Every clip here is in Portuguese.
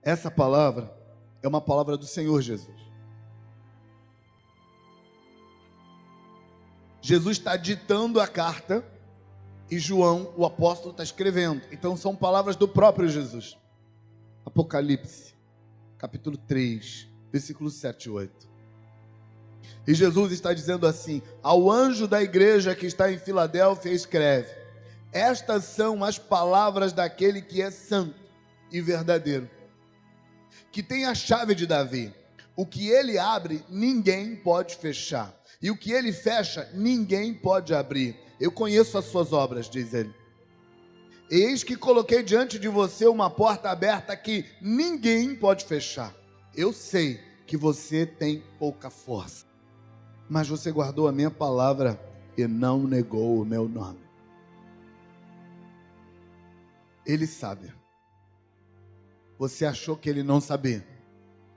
Essa palavra é uma palavra do Senhor Jesus. Jesus está ditando a carta e João, o apóstolo, está escrevendo. Então são palavras do próprio Jesus. Apocalipse, capítulo 3, versículos 7 e 8. E Jesus está dizendo assim: ao anjo da igreja que está em Filadélfia escreve: estas são as palavras daquele que é santo e verdadeiro, que tem a chave de Davi. O que ele abre, ninguém pode fechar, e o que ele fecha, ninguém pode abrir. Eu conheço as suas obras, diz ele. Eis que coloquei diante de você uma porta aberta que ninguém pode fechar. Eu sei que você tem pouca força, mas você guardou a minha palavra e não negou o meu nome. Ele sabe. Você achou que ele não sabia,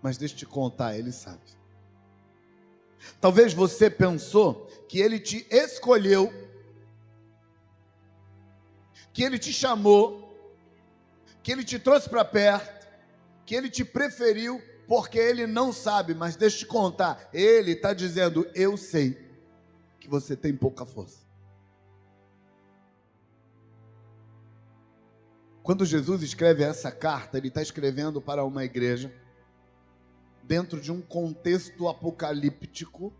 mas deixa eu te contar, ele sabe. Talvez você pensou que ele te escolheu, que ele te chamou, que ele te trouxe para perto, que ele te preferiu, porque ele não sabe, mas deixa eu te contar, ele está dizendo: eu sei que você tem pouca força. Quando Jesus escreve essa carta, ele está escrevendo para uma igreja, dentro de um contexto apocalíptico,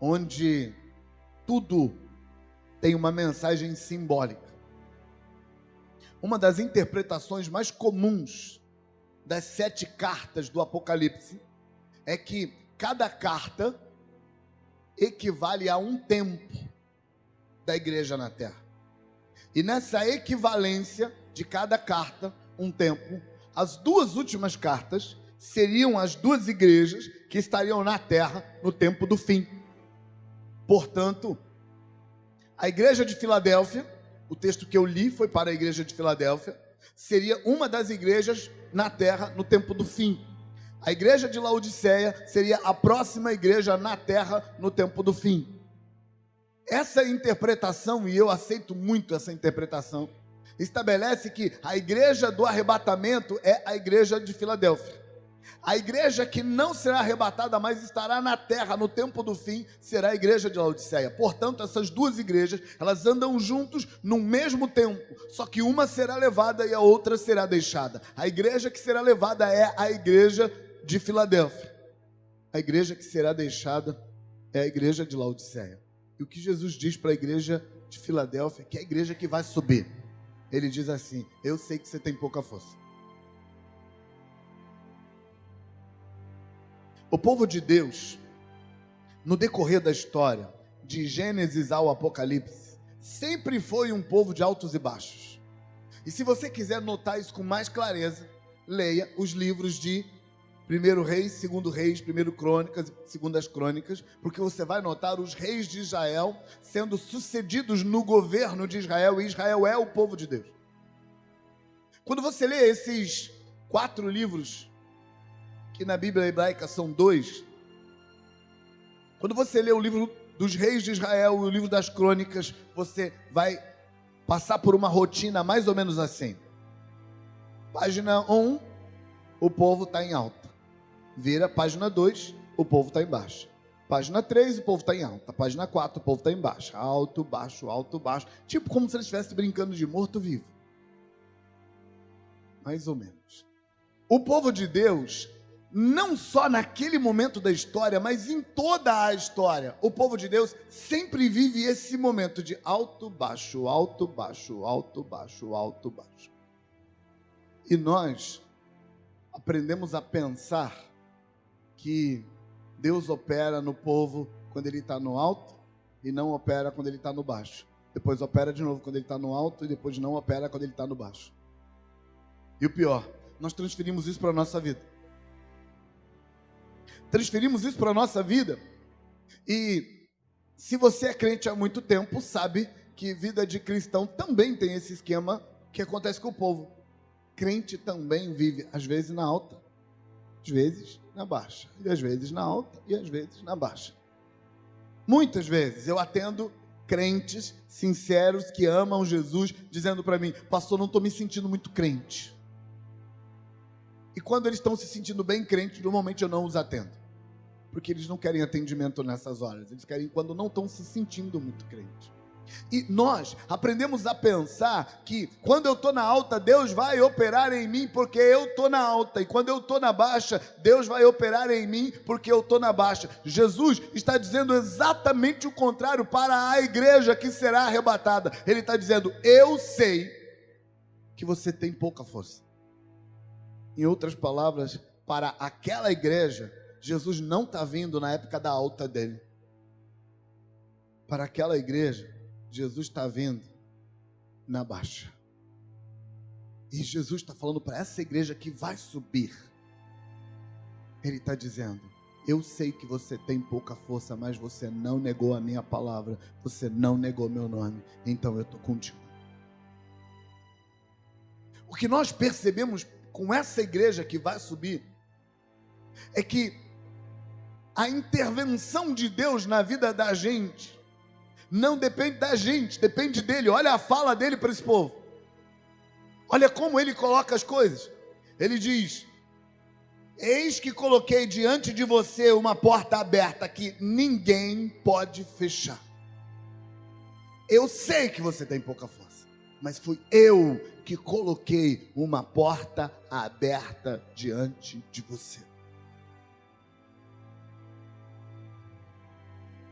onde tudo tem uma mensagem simbólica. Uma das interpretações mais comuns das 7 cartas do Apocalipse é que cada carta equivale a um tempo da igreja na terra. E nessa equivalência de cada carta, um tempo, as 2 últimas cartas seriam as 2 igrejas que estariam na terra no tempo do fim. Portanto, a igreja de Filadélfia, o texto que eu li foi para a igreja de Filadélfia, seria uma das igrejas na terra no tempo do fim. A igreja de Laodiceia seria a próxima igreja na terra no tempo do fim. Essa interpretação, e eu aceito muito essa interpretação, estabelece que a igreja do arrebatamento é a igreja de Filadélfia. A igreja que não será arrebatada, mas estará na terra no tempo do fim, será a igreja de Laodiceia. Portanto, essas 2 igrejas, elas andam juntos no mesmo tempo, só que uma será levada e a outra será deixada. A igreja que será levada é a igreja de Filadélfia. A igreja que será deixada é a igreja de Laodiceia. E o que Jesus diz para a igreja de Filadélfia, que é a igreja que vai subir, ele diz assim: eu sei que você tem pouca força. O povo de Deus, no decorrer da história, de Gênesis ao Apocalipse, sempre foi um povo de altos e baixos. E se você quiser notar isso com mais clareza, leia os livros de 1 Reis, 2 Reis, 1 Crônicas e 2 Crônicas, porque você vai notar os reis de Israel sendo sucedidos no governo de Israel, e Israel é o povo de Deus. Quando você lê esses 4 livros, que na Bíblia hebraica são 2, quando você lê o livro dos reis de Israel e o livro das crônicas, você vai passar por uma rotina mais ou menos assim. Página 1, o povo está em alta. Vira página 2, o povo está em baixa. Página 3, o povo está em alta. Página 4, o povo está em baixa. Alto, baixo, alto, baixo. Tipo como se ele estivesse brincando de morto-vivo. Mais ou menos. O povo de Deus, não só naquele momento da história, mas em toda a história, o povo de Deus sempre vive esse momento de alto, baixo, alto, baixo, alto, baixo, alto, baixo. E nós aprendemos a pensar que Deus opera no povo quando ele está no alto e não opera quando ele está no baixo. Depois opera de novo quando ele está no alto e depois não opera quando ele está no baixo. E o pior, nós transferimos isso para a nossa vida. Transferimos isso para a nossa vida. E se você é crente há muito tempo, sabe que vida de cristão também tem esse esquema que acontece com o povo. Crente também vive, às vezes na alta, às vezes na baixa, e às vezes na alta e às vezes na baixa. Muitas vezes eu atendo crentes sinceros que amam Jesus, dizendo para mim: pastor, não estou me sentindo muito crente. E quando eles estão se sentindo bem crentes, normalmente eu não os atendo. Porque eles não querem atendimento nessas horas. Eles querem quando não estão se sentindo muito crentes. E nós aprendemos a pensar que quando eu estou na alta, Deus vai operar em mim porque eu estou na alta. E quando eu estou na baixa, Deus vai operar em mim porque eu estou na baixa. Jesus está dizendo exatamente o contrário para a igreja que será arrebatada. Ele está dizendo, eu sei que você tem pouca força. Em outras palavras, para aquela igreja, Jesus não está vindo na época da alta dele. Para aquela igreja, Jesus está vindo na baixa. E Jesus está falando para essa igreja que vai subir. Ele está dizendo, eu sei que você tem pouca força, mas você não negou a minha palavra, você não negou meu nome, então eu estou contigo. O que nós percebemos com essa igreja que vai subir é que a intervenção de Deus na vida da gente não depende da gente, depende dele. Olha a fala dele para esse povo. Olha como ele coloca as coisas. Ele diz, eis que coloquei diante de você uma porta aberta que ninguém pode fechar. Eu sei que você tem pouca força, mas fui eu que coloquei uma porta aberta diante de você.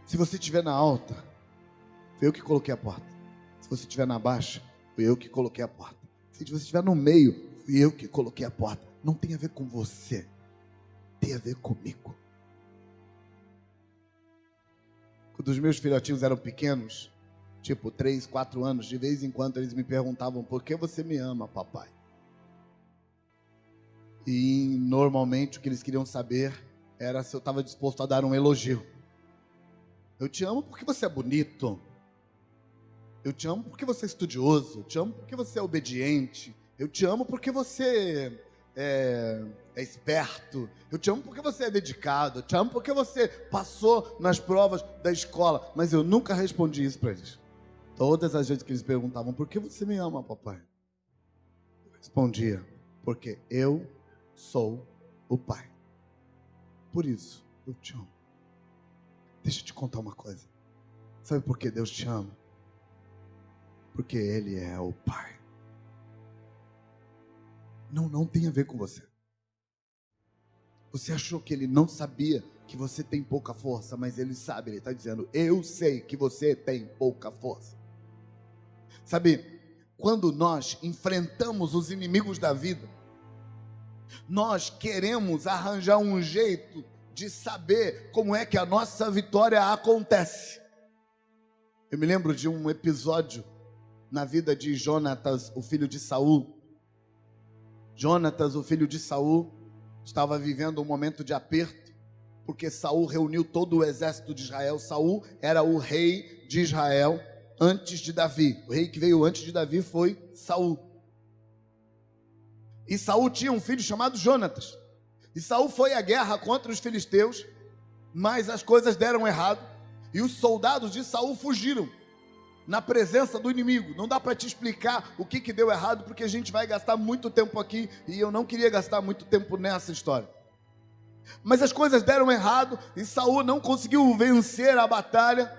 Se você estiver na alta, foi eu que coloquei a porta. Se você estiver na baixa, fui eu que coloquei a porta. Se você estiver no meio, fui eu que coloquei a porta. Não tem a ver com você, tem a ver comigo. Quando os meus filhotinhos eram pequenos, tipo 3, 4 anos, de vez em quando eles me perguntavam, por que você me ama, papai? E normalmente o que eles queriam saber era se eu estava disposto a dar um elogio. Eu te amo porque você é bonito. Eu te amo porque você é estudioso. Eu te amo porque você é obediente. Eu te amo porque você é esperto. Eu te amo porque você é dedicado. Eu te amo porque você passou nas provas da escola. Mas eu nunca respondi isso para eles. Todas as vezes que eles perguntavam, por que você me ama, papai? Eu respondia, porque eu sou o pai. Por isso, eu te amo. Deixa eu te contar uma coisa. Sabe por que Deus te ama? Porque Ele é o Pai. Não tem a ver com você. Você achou que Ele não sabia que você tem pouca força, mas Ele sabe, Ele está dizendo, eu sei que você tem pouca força. Sabe, quando nós enfrentamos os inimigos da vida, nós queremos arranjar um jeito de saber como é que a nossa vitória acontece. Eu me lembro de um episódio na vida de Jonatas, o filho de Saul. Jonatas, o filho de Saul, estava vivendo um momento de aperto, porque Saul reuniu todo o exército de Israel. Saul era o rei de Israel antes de Davi. O rei que veio antes de Davi foi Saul. E Saul tinha um filho chamado Jonatas. E Saul foi à guerra contra os filisteus, mas as coisas deram errado, e os soldados de Saul fugiram na presença do inimigo. Não dá para te explicar o que deu errado, porque a gente vai gastar muito tempo aqui, e eu não queria gastar muito tempo nessa história. Mas as coisas deram errado, e Saul não conseguiu vencer a batalha,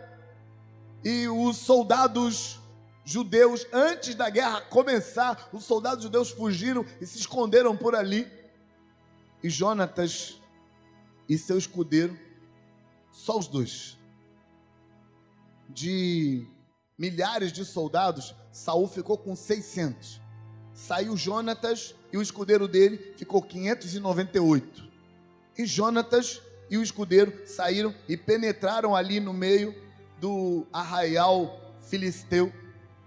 e os soldados judeus, antes da guerra começar, os soldados judeus fugiram e se esconderam por ali. E Jonatas e seu escudeiro, só os dois. De milhares de soldados, Saul ficou com 600. Saiu Jonatas e o escudeiro dele ficou 598. E Jonatas e o escudeiro saíram e penetraram ali no meio do arraial filisteu.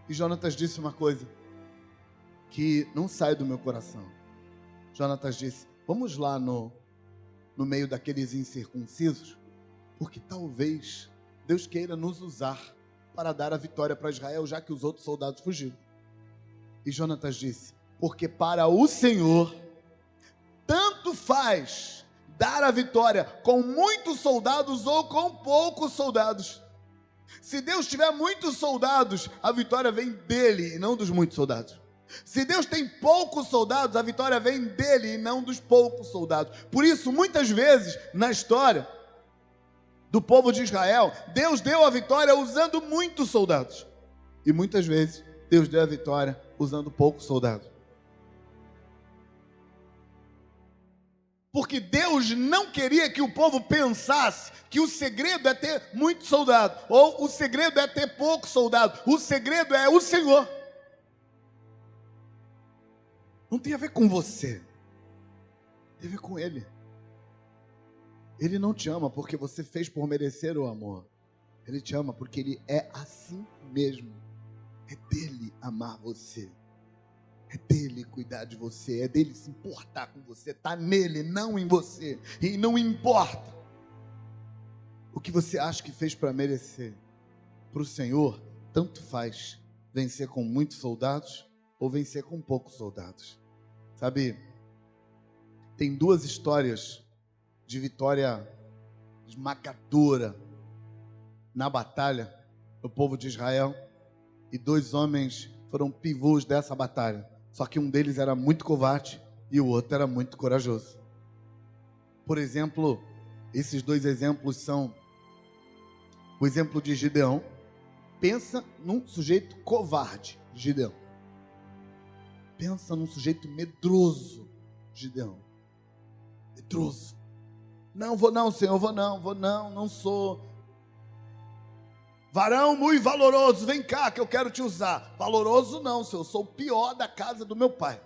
E Jonatas disse uma coisa que não sai do meu coração. Jonatas disse, vamos lá no meio daqueles incircuncisos, porque talvez Deus queira nos usar para dar a vitória para Israel, já que os outros soldados fugiram. E Jonatas disse, porque para o Senhor, tanto faz dar a vitória com muitos soldados ou com poucos soldados. Se Deus tiver muitos soldados, a vitória vem dele e não dos muitos soldados. Se Deus tem poucos soldados, a vitória vem dele e não dos poucos soldados. Por isso, muitas vezes, na história do povo de Israel, Deus deu a vitória usando muitos soldados. E muitas vezes, Deus deu a vitória usando poucos soldados. Porque Deus não queria que o povo pensasse que o segredo é ter muitos soldados, ou o segredo é ter poucos soldados. O segredo é o Senhor. Não tem a ver com você, tem a ver com Ele. Ele não te ama porque você fez por merecer o amor. Ele te ama porque Ele é assim mesmo. É dele amar você. É dele cuidar de você. É dele se importar com você. Está nele, não em você. E não importa o que você acha que fez para merecer. Para o Senhor, tanto faz vencer com muitos soldados ou vencer com poucos soldados. Sabe, tem duas histórias de vitória esmagadora na batalha do povo de Israel, e dois homens foram pivôs dessa batalha, só que um deles era muito covarde e o outro era muito corajoso. Por exemplo, esses dois exemplos são o exemplo de Gideão. Pensa num sujeito covarde, Gideão. Pensa num sujeito medroso, Gideão. Medroso. Não vou não, Senhor, vou não, não sou. Varão muito valoroso, vem cá que eu quero te usar. Valoroso não, Senhor, eu sou o pior da casa do meu pai.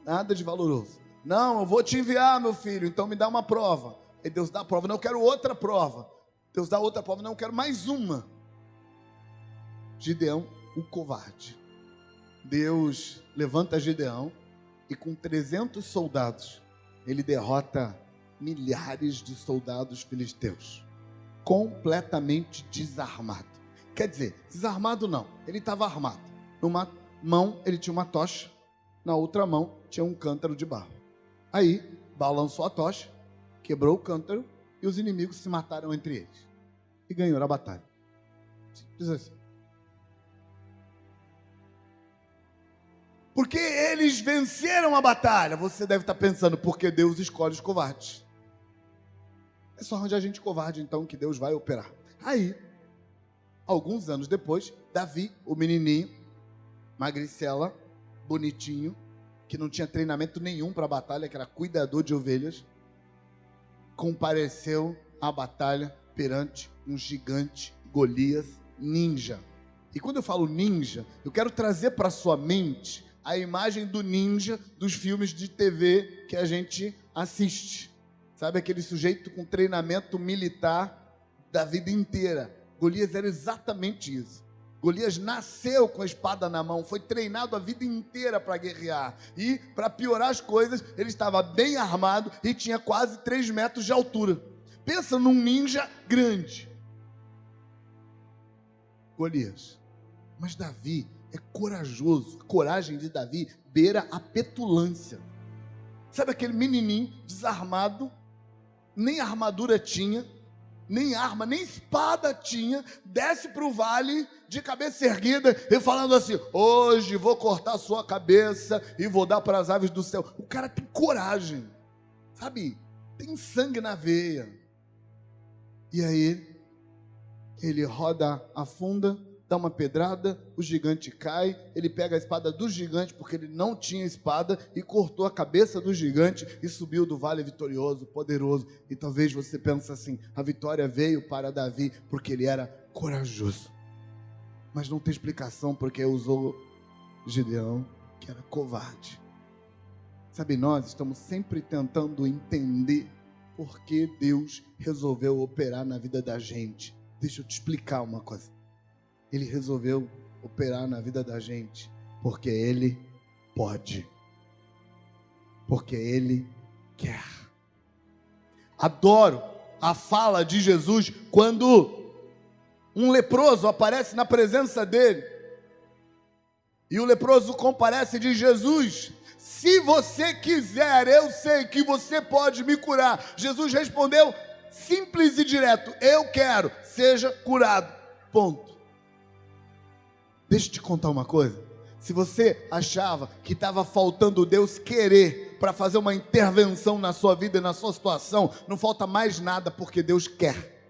Nada de valoroso. Não, eu vou te enviar, meu filho, então me dá uma prova. Aí Deus dá a prova, não, eu quero outra prova. Deus dá outra prova, não, eu quero mais uma. Gideão, o covarde. Deus levanta Gideão e com 300 soldados, ele derrota milhares de soldados filisteus, completamente desarmado. Quer dizer, desarmado não, ele estava armado. Numa mão ele tinha uma tocha, na outra mão tinha um cântaro de barro. Aí, balançou a tocha, quebrou o cântaro e os inimigos se mataram entre eles. E ganhou a batalha. Simples assim. Porque eles venceram a batalha. Você deve estar pensando, porque Deus escolhe os covardes. É só arranjar gente covarde, então, que Deus vai operar. Aí, alguns anos depois, Davi, o menininho, magricela, bonitinho, que não tinha treinamento nenhum para a batalha, que era cuidador de ovelhas, compareceu à batalha perante um gigante, Golias, ninja. E quando eu falo ninja, eu quero trazer para sua mente a imagem do ninja dos filmes de TV que a gente assiste. Sabe, aquele sujeito com treinamento militar da vida inteira. Golias era exatamente isso. Golias nasceu com a espada na mão, foi treinado a vida inteira para guerrear. E, para piorar as coisas, ele estava bem armado e tinha quase 3 metros de altura. Pensa num ninja grande. Golias. Mas Davi é corajoso. A coragem de Davi beira a petulância. Sabe aquele menininho desarmado, nem armadura tinha, nem arma, nem espada tinha, desce para o vale de cabeça erguida e falando assim: hoje vou cortar a sua cabeça e vou dar para as aves do céu. O cara tem coragem, sabe? Tem sangue na veia. E aí ele roda a funda, dá uma pedrada, o gigante cai, ele pega a espada do gigante, porque ele não tinha espada, e cortou a cabeça do gigante e subiu do vale vitorioso, poderoso. E talvez você pense assim: a vitória veio para Davi porque ele era corajoso. Mas não tem explicação porque usou Gideão, que era covarde. Sabe, nós estamos sempre tentando entender por que Deus resolveu operar na vida da gente. Deixa eu te explicar uma coisa. Ele resolveu operar na vida da gente porque Ele pode, porque Ele quer. Adoro a fala de Jesus quando um leproso aparece na presença dele e o leproso comparece e diz: Jesus, se você quiser, eu sei que você pode me curar. Jesus respondeu simples e direto: eu quero, seja curado. Ponto. Deixa eu te contar uma coisa. Se você achava que estava faltando Deus querer para fazer uma intervenção na sua vida e na sua situação, não falta mais nada, porque Deus quer.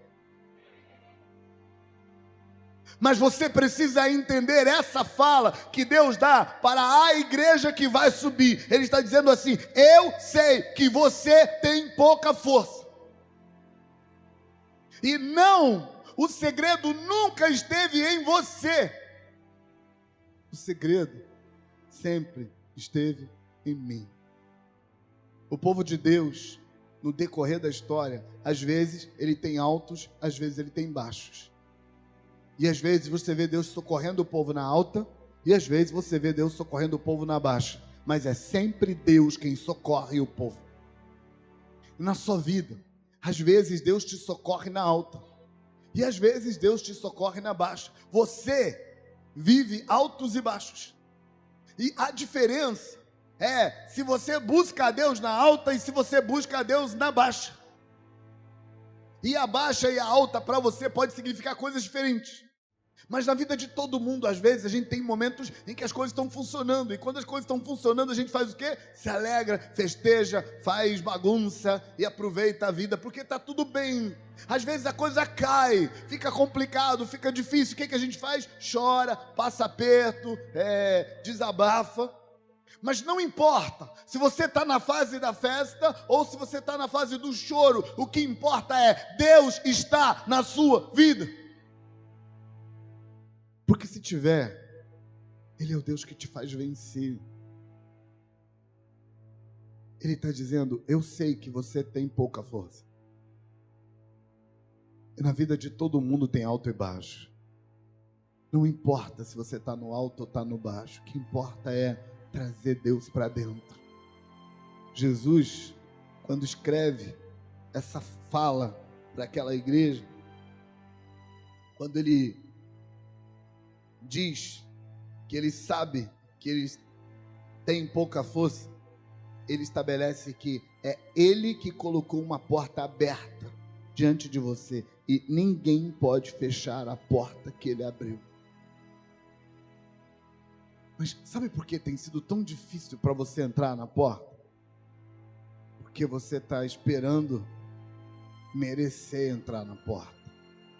Mas você precisa entender essa fala que Deus dá para a igreja que vai subir. Ele está dizendo assim: eu sei que você tem pouca força. E não, o segredo nunca esteve em você. O segredo sempre esteve em mim. O povo de Deus, no decorrer da história, às vezes ele tem altos, às vezes ele tem baixos. E às vezes você vê Deus socorrendo o povo na alta, e às vezes você vê Deus socorrendo o povo na baixa. Mas é sempre Deus quem socorre o povo. E na sua vida, às vezes Deus te socorre na alta, e às vezes Deus te socorre na baixa. Você vive altos e baixos. E a diferença é se você busca a Deus na alta e se você busca a Deus na baixa. E a baixa e a alta para você pode significar coisas diferentes. Mas na vida de todo mundo, às vezes, a gente tem momentos em que as coisas estão funcionando. E quando as coisas estão funcionando, a gente faz o quê? Se alegra, festeja, faz bagunça e aproveita a vida, porque está tudo bem. Às vezes a coisa cai, fica complicado, fica difícil. O que a gente faz? Chora, passa aperto, desabafa. Mas não importa se você está na fase da festa ou se você está na fase do choro. O que importa é Deus está na sua vida. Porque se tiver, Ele é o Deus que te faz vencer. Ele está dizendo: eu sei que você tem pouca força. E na vida de todo mundo tem alto e baixo. Não importa se você está no alto ou está no baixo. O que importa é trazer Deus para dentro. Jesus, quando escreve essa fala para aquela igreja, quando ele diz que ele sabe que eles têm pouca força, ele estabelece que é ele que colocou uma porta aberta diante de você e ninguém pode fechar a porta que ele abriu. Mas sabe por que tem sido tão difícil para você entrar na porta? Porque você está esperando merecer entrar na porta.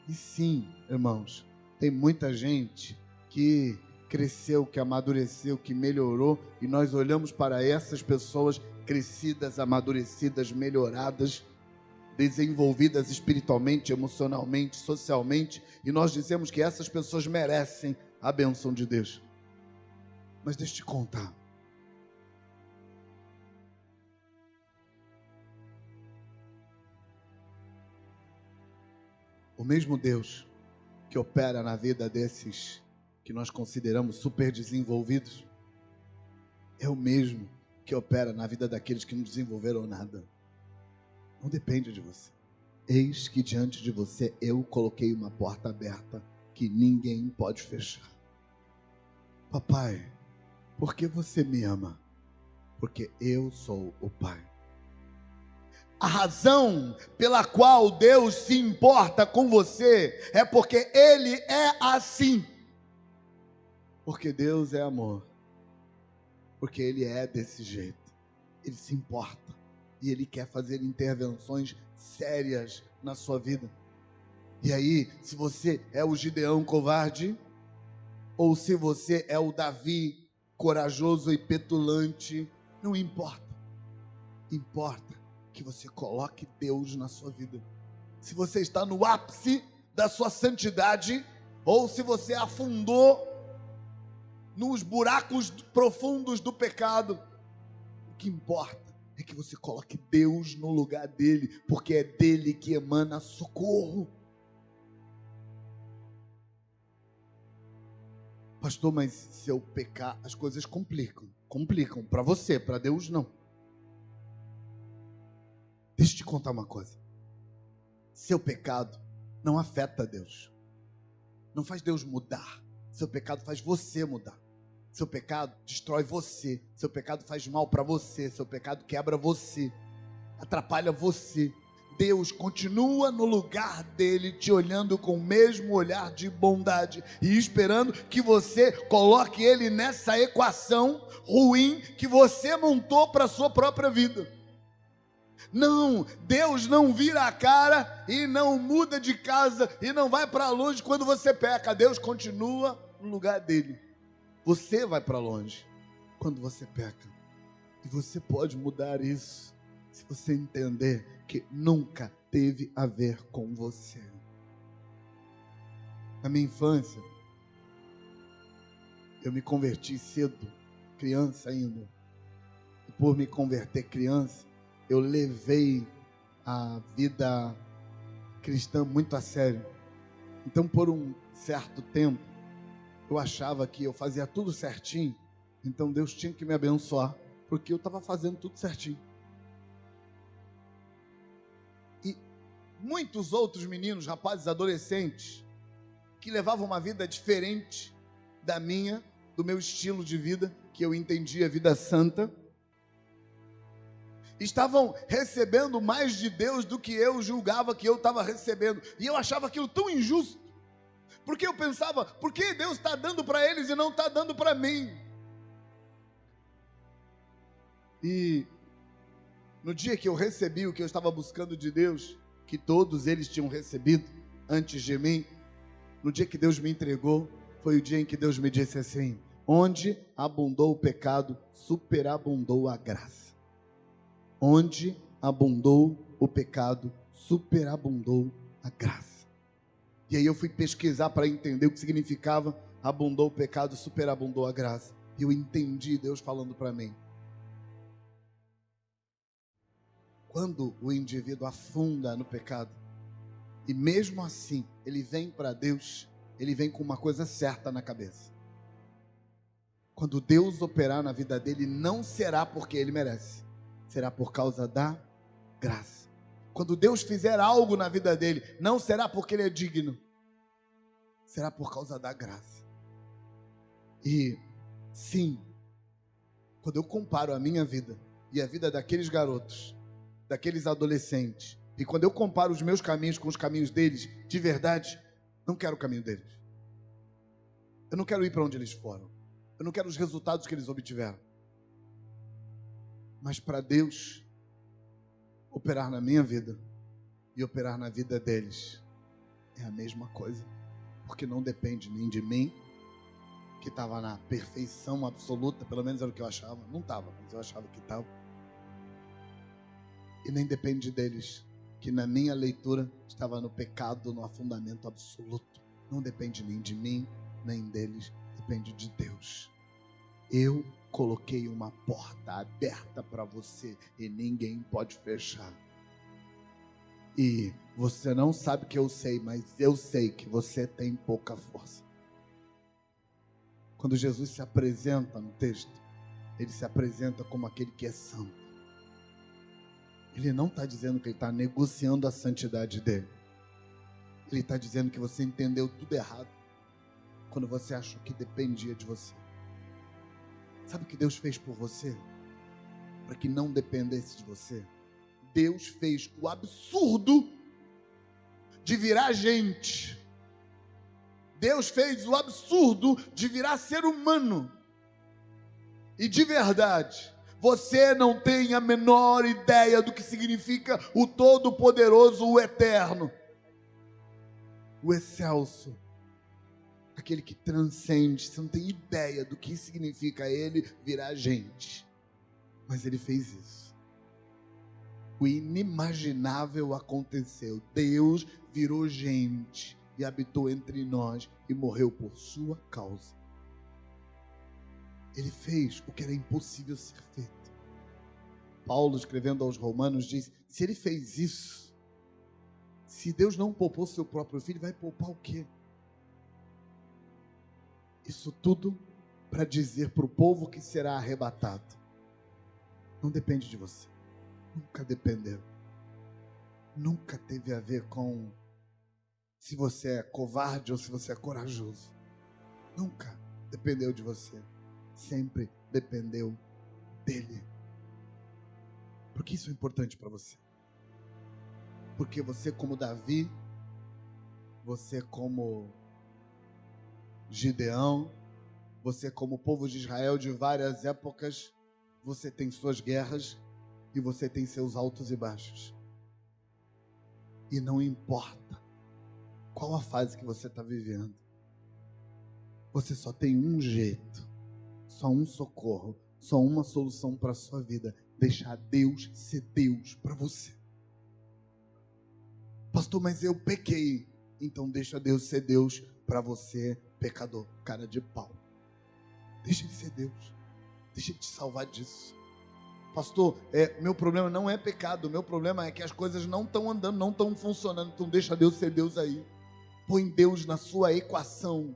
E sim, irmãos, tem muita gente que cresceu, que amadureceu, que melhorou, e nós olhamos para essas pessoas crescidas, amadurecidas, melhoradas, desenvolvidas espiritualmente, emocionalmente, socialmente, e nós dizemos que essas pessoas merecem a bênção de Deus. Mas deixa eu te contar. O mesmo Deus que opera na vida desses que nós consideramos super desenvolvidos é o mesmo que opera na vida daqueles que não desenvolveram nada. Não depende de você. Eis que diante de você eu coloquei uma porta aberta que ninguém pode fechar. Papai, por que você me ama? Porque eu sou o Pai. A razão pela qual Deus se importa com você é porque Ele é assim. Porque Deus é amor. Porque Ele é desse jeito. Ele se importa. E Ele quer fazer intervenções sérias na sua vida. E aí, se você é o Gideão covarde, ou se você é o Davi corajoso e petulante, não importa. Importa que você coloque Deus na sua vida. Se você está no ápice da sua santidade, ou se você afundou nos buracos profundos do pecado, o que importa é que você coloque Deus no lugar dele, porque é dele que emana socorro. Pastor, mas se eu pecar, as coisas complicam. Complicam para você, para Deus não. Deixa eu te contar uma coisa. Seu pecado não afeta Deus. Não faz Deus mudar. Seu pecado faz você mudar. Seu pecado destrói você. Seu pecado faz mal para você. Seu pecado quebra você. Atrapalha você. Deus continua no lugar dele, te olhando com o mesmo olhar de bondade e esperando que você coloque ele nessa equação ruim que você montou para a sua própria vida. Não, Deus não vira a cara e não muda de casa e não vai para longe quando você peca. Deus continua no lugar dele. Você vai para longe quando você peca. E você pode mudar isso se você entender que nunca teve a ver com você. Na minha infância, eu me converti cedo, criança ainda. E por me converter criança, eu levei a vida cristã muito a sério. Então, por um certo tempo, eu achava que eu fazia tudo certinho, então Deus tinha que me abençoar, porque eu estava fazendo tudo certinho. E muitos outros meninos, rapazes, adolescentes, que levavam uma vida diferente da minha, do meu estilo de vida, que eu entendia, vida santa, estavam recebendo mais de Deus do que eu julgava que eu estava recebendo, e eu achava aquilo tão injusto, porque eu pensava, por que Deus está dando para eles e não está dando para mim? E no dia que eu recebi o que eu estava buscando de Deus, que todos eles tinham recebido antes de mim, no dia que Deus me entregou, foi o dia em que Deus me disse assim: onde abundou o pecado, superabundou a graça. Onde abundou o pecado, superabundou a graça. E aí eu fui pesquisar para entender o que significava abundou o pecado, superabundou a graça. E eu entendi Deus falando para mim. Quando o indivíduo afunda no pecado, e mesmo assim ele vem para Deus, ele vem com uma coisa certa na cabeça. Quando Deus operar na vida dele, não será porque ele merece, será por causa da graça. Quando Deus fizer algo na vida dele, não será porque ele é digno, será por causa da graça. E sim, quando eu comparo a minha vida e a vida daqueles garotos, daqueles adolescentes, e quando eu comparo os meus caminhos com os caminhos deles, de verdade, não quero o caminho deles. Eu não quero ir para onde eles foram. Eu não quero os resultados que eles obtiveram. Mas para Deus operar na minha vida e operar na vida deles é a mesma coisa, porque não depende nem de mim, que estava na perfeição absoluta, pelo menos era o que eu achava. Não estava, mas eu achava que estava. E nem depende deles, que na minha leitura estava no pecado, no afundamento absoluto. Não depende nem de mim, nem deles, depende de Deus. Eu coloquei uma porta aberta para você e ninguém pode fechar. E você não sabe que eu sei, mas eu sei que você tem pouca força. Quando Jesus se apresenta no texto, ele se apresenta como aquele que é santo. Ele não está dizendo que ele está negociando a santidade dele. Ele está dizendo que você entendeu tudo errado quando você achou que dependia de você. Sabe o que Deus fez por você? Para que não dependesse de você. Deus fez o absurdo de virar gente. Deus fez o absurdo de virar ser humano. E de verdade, você não tem a menor ideia do que significa o Todo-Poderoso, o Eterno, o Excelso, aquele que transcende. Você não tem ideia do que significa ele virar gente. Mas ele fez isso. O inimaginável aconteceu. Deus virou gente e habitou entre nós e morreu por sua causa. Ele fez o que era impossível ser feito. Paulo, escrevendo aos Romanos, diz: se ele fez isso, se Deus não poupou seu próprio filho, vai poupar o quê? Isso tudo para dizer para o povo que será arrebatado: não depende de você. Nunca dependeu. Nunca teve a ver com se você é covarde ou se você é corajoso. Nunca dependeu de você. Sempre dependeu dele. Porque isso é importante para você. Porque você, como Davi, você, como Gideão, você, como povo de Israel de várias épocas, você tem suas guerras e você tem seus altos e baixos. E não importa qual a fase que você está vivendo, você só tem um jeito, só um socorro, só uma solução para a sua vida: deixar Deus ser Deus para você. Pastor, mas eu pequei. Então deixa Deus ser Deus para você, pecador, cara de pau. Deixa Ele ser Deus. Deixa Ele te salvar disso. Pastor, meu problema não é pecado. Meu problema é que as coisas não estão andando, não estão funcionando. Então deixa Deus ser Deus aí. Põe Deus na sua equação.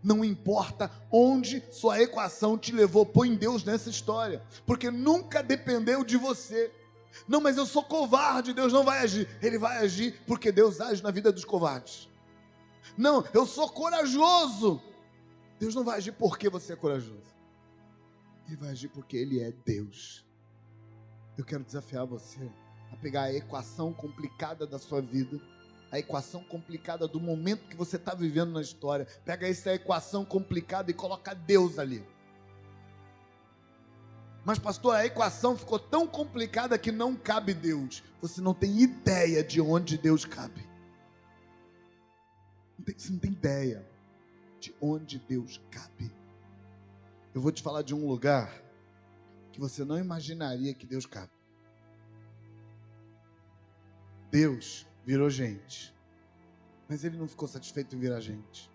Não importa onde sua equação te levou, põe Deus nessa história. Porque nunca dependeu de você. Não, mas eu sou covarde, Deus não vai agir. Ele vai agir porque Deus age na vida dos covardes. Não, eu sou corajoso. Deus não vai agir porque você é corajoso. Ele vai agir porque Ele é Deus. Eu quero desafiar você a pegar a equação complicada da sua vida, a equação complicada do momento que você está vivendo na história. Pega essa equação complicada e coloca Deus ali. Mas pastor, a equação ficou tão complicada que não cabe Deus. Você não tem ideia de onde Deus cabe. Você não tem ideia de onde Deus cabe. Eu vou te falar de um lugar que você não imaginaria que Deus cabe. Deus virou gente, mas Ele não ficou satisfeito em virar gente.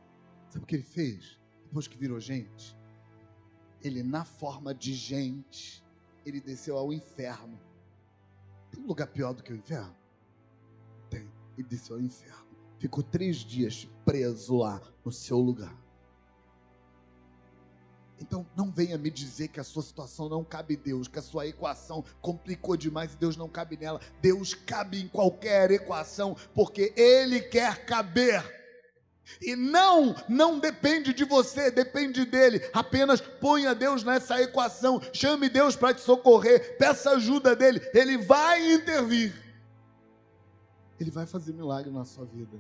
Sabe o que Ele fez? Depois que virou gente, Ele, na forma de gente, Ele desceu ao inferno. Tem um lugar pior do que o inferno? Tem. Ele desceu ao inferno. Ficou 3 dias preso lá no seu lugar. Então não venha me dizer que a sua situação não cabe Deus, que a sua equação complicou demais e Deus não cabe nela. Deus cabe em qualquer equação, porque Ele quer caber. E não depende de você, depende dele. Apenas ponha Deus nessa equação, chame Deus para te socorrer, peça ajuda dele, Ele vai intervir. Ele vai fazer milagre na sua vida.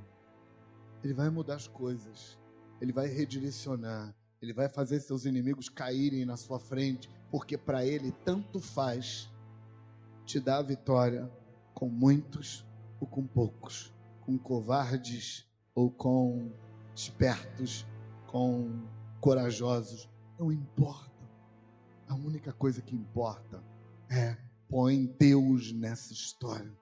Ele vai mudar as coisas. Ele vai redirecionar. Ele vai fazer seus inimigos caírem na sua frente, porque para Ele tanto faz te dar a vitória com muitos ou com poucos, com covardes ou com espertos, com corajosos. Não importa. A única coisa que importa é: põe Deus nessa história.